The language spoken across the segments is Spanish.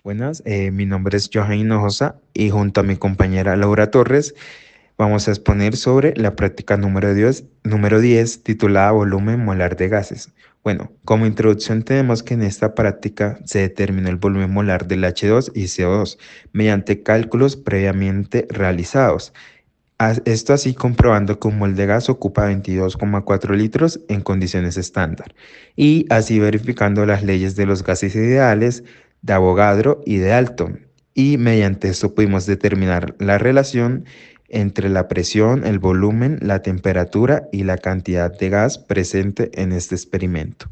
Buenas, mi nombre es Johan Hinojosa y junto a mi compañera Laura Torres vamos a exponer sobre la práctica número 10 titulada Volumen molar de gases. Bueno, como introducción tenemos que en esta práctica se determinó el volumen molar del H2 y CO2 mediante cálculos previamente realizados. Esto así comprobando que un mol de gas ocupa 22,4 litros en condiciones estándar y así verificando las leyes de los gases ideales de Avogadro y de Dalton. Y mediante esto pudimos determinar la relación entre la presión, el volumen, la temperatura y la cantidad de gas presente en este experimento.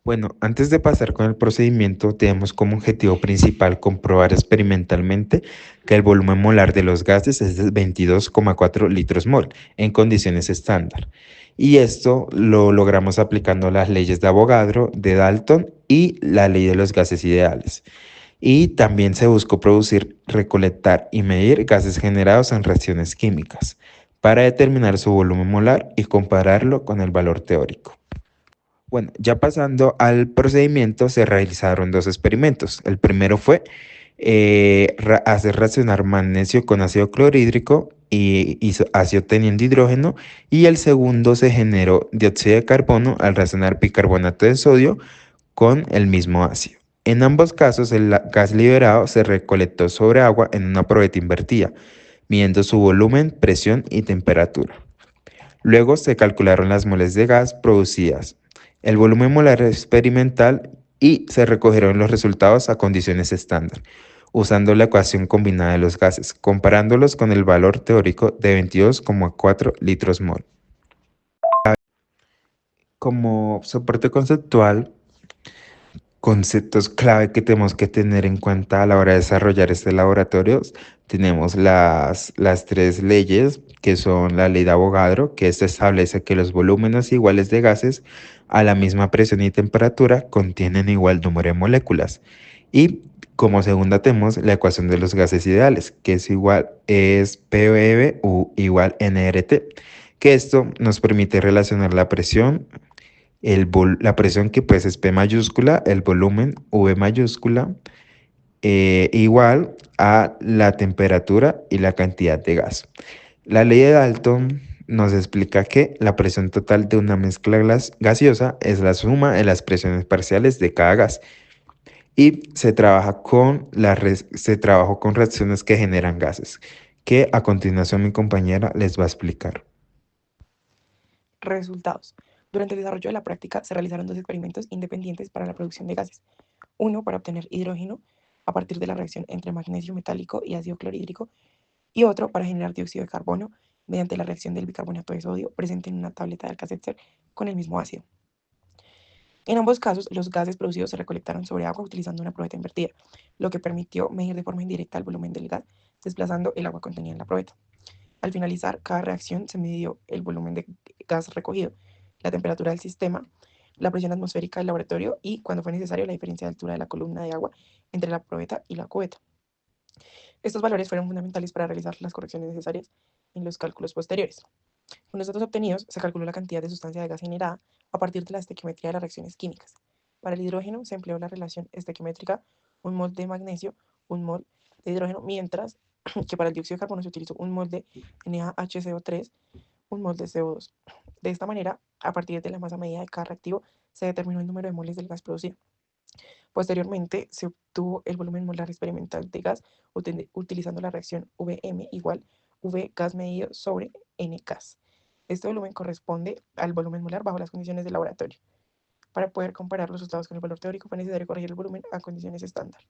Bueno, antes de pasar con el procedimiento, tenemos como objetivo principal comprobar experimentalmente que el volumen molar de los gases es de 22,4 litros mol en condiciones estándar. Y esto lo logramos aplicando las leyes de Avogadro, de Dalton y la ley de los gases ideales. Y también se buscó producir, recolectar y medir gases generados en reacciones químicas para determinar su volumen molar y compararlo con el valor teórico. Bueno, ya pasando al procedimiento, se realizaron dos experimentos. El primero fue hacer reaccionar magnesio con ácido clorhídrico y así obteniendo hidrógeno. Y el segundo se generó dióxido de carbono al reaccionar bicarbonato de sodio con el mismo ácido. En ambos casos, el gas liberado se recolectó sobre agua en una probeta invertida, midiendo su volumen, presión y temperatura. Luego se calcularon las moles de gas producidas, el volumen molar experimental y se recogieron los resultados a condiciones estándar, usando la ecuación combinada de los gases, comparándolos con el valor teórico de 22,4 litros mol. Como soporte conceptual, conceptos clave que tenemos que tener en cuenta a la hora de desarrollar este laboratorio, tenemos las tres leyes, que son la ley de Avogadro, que esta establece que los volúmenes iguales de gases a la misma presión y temperatura contienen igual número de moléculas. Y como segunda tenemos la ecuación de los gases ideales, que es PV u igual nRT, que esto nos permite relacionar la presión, la presión que pues es P mayúscula, el volumen V mayúscula, igual a la temperatura y la cantidad de gas. La ley de Dalton nos explica que la presión total de una mezcla gaseosa es la suma de las presiones parciales de cada gas y se trabajó con reacciones que generan gases, que a continuación mi compañera les va a explicar. Resultados. Durante el desarrollo de la práctica se realizaron dos experimentos independientes para la producción de gases. Uno para obtener hidrógeno a partir de la reacción entre magnesio metálico y ácido clorhídrico y otro para generar dióxido de carbono mediante la reacción del bicarbonato de sodio presente en una tableta de Alka-Seltzer con el mismo ácido. En ambos casos, los gases producidos se recolectaron sobre agua utilizando una probeta invertida, lo que permitió medir de forma indirecta el volumen del gas desplazando el agua contenida en la probeta. Al finalizar cada reacción se midió el volumen de gas recogido, la temperatura del sistema, la presión atmosférica del laboratorio y, cuando fue necesario, la diferencia de altura de la columna de agua entre la probeta y la cubeta. Estos valores fueron fundamentales para realizar las correcciones necesarias en los cálculos posteriores. Con los datos obtenidos, se calculó la cantidad de sustancia de gas generada a partir de la estequiometría de las reacciones químicas. Para el hidrógeno se empleó la relación estequiométrica 1 mol de magnesio, 1 mol de hidrógeno, mientras que para el dióxido de carbono se utilizó 1 mol de NaHCO3, 1 mol de CO2. De esta manera, a partir de la masa medida de cada reactivo, se determinó el número de moles del gas producido. Posteriormente, se obtuvo el volumen molar experimental de gas utilizando la reacción Vm igual V gas medido sobre N gas. Este volumen corresponde al volumen molar bajo las condiciones del laboratorio. Para poder comparar los resultados con el valor teórico fue necesario corregir el volumen a condiciones estándar.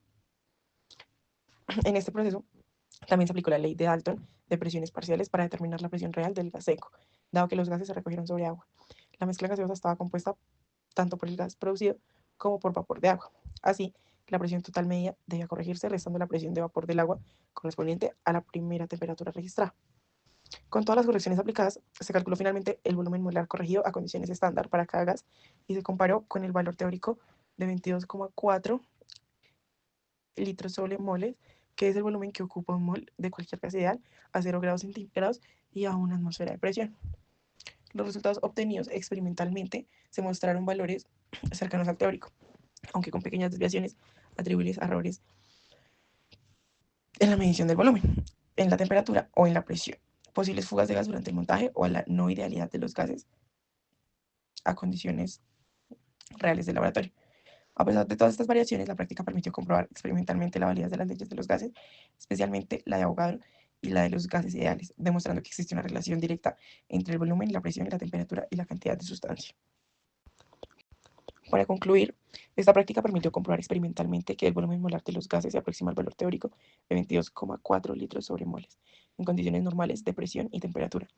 En este proceso también se aplicó la ley de Dalton de presiones parciales para determinar la presión real del gas seco, dado que los gases se recogieron sobre agua. La mezcla gaseosa estaba compuesta tanto por el gas producido como por vapor de agua. Así, la presión total media debía corregirse restando la presión de vapor del agua correspondiente a la primera temperatura registrada. Con todas las correcciones aplicadas, se calculó finalmente el volumen molar corregido a condiciones estándar para cada gas y se comparó con el valor teórico de 22,4 litros sobre moles, que es el volumen que ocupa un mol de cualquier gas ideal a 0 grados centígrados y a una atmósfera de presión. Los resultados obtenidos experimentalmente se mostraron valores cercanos al teórico, aunque con pequeñas desviaciones atribuibles a errores en la medición del volumen, en la temperatura o en la presión, posibles fugas de gas durante el montaje o a la no idealidad de los gases a condiciones reales del laboratorio. A pesar de todas estas variaciones, la práctica permitió comprobar experimentalmente la validez de las leyes de los gases, especialmente la de Avogadro y la de los gases ideales, demostrando que existe una relación directa entre el volumen, la presión, la temperatura y la cantidad de sustancia. Para concluir, esta práctica permitió comprobar experimentalmente que el volumen molar de los gases se aproxima al valor teórico de 22,4 litros sobre moles, en condiciones normales de presión y temperatura,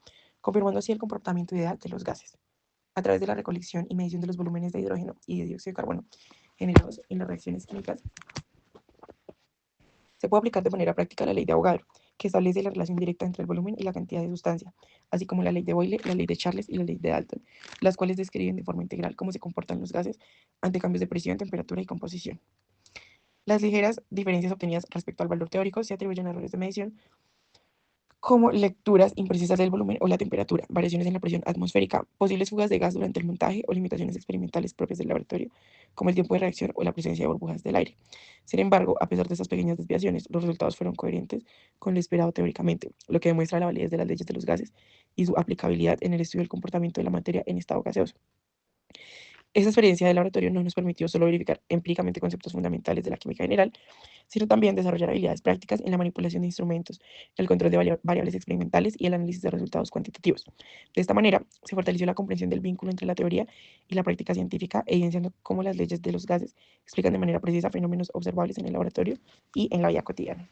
confirmando así el comportamiento ideal de los gases. A través de la recolección y medición de los volúmenes de hidrógeno y de dióxido de carbono generados en las reacciones químicas, se puede aplicar de manera práctica la ley de Avogadro, que establece la relación directa entre el volumen y la cantidad de sustancia, así como la ley de Boyle, la ley de Charles y la ley de Dalton, las cuales describen de forma integral cómo se comportan los gases ante cambios de presión, temperatura y composición. Las ligeras diferencias obtenidas respecto al valor teórico se atribuyen a errores de medición, como lecturas imprecisas del volumen o la temperatura, variaciones en la presión atmosférica, posibles fugas de gas durante el montaje o limitaciones experimentales propias del laboratorio, como el tiempo de reacción o la presencia de burbujas del aire. Sin embargo, a pesar de estas pequeñas desviaciones, los resultados fueron coherentes con lo esperado teóricamente, lo que demuestra la validez de las leyes de los gases y su aplicabilidad en el estudio del comportamiento de la materia en estado gaseoso. Esta experiencia de laboratorio no nos permitió solo verificar empíricamente conceptos fundamentales de la química general, sino también desarrollar habilidades prácticas en la manipulación de instrumentos, el control de variables experimentales y el análisis de resultados cuantitativos. De esta manera, se fortaleció la comprensión del vínculo entre la teoría y la práctica científica, evidenciando cómo las leyes de los gases explican de manera precisa fenómenos observables en el laboratorio y en la vida cotidiana.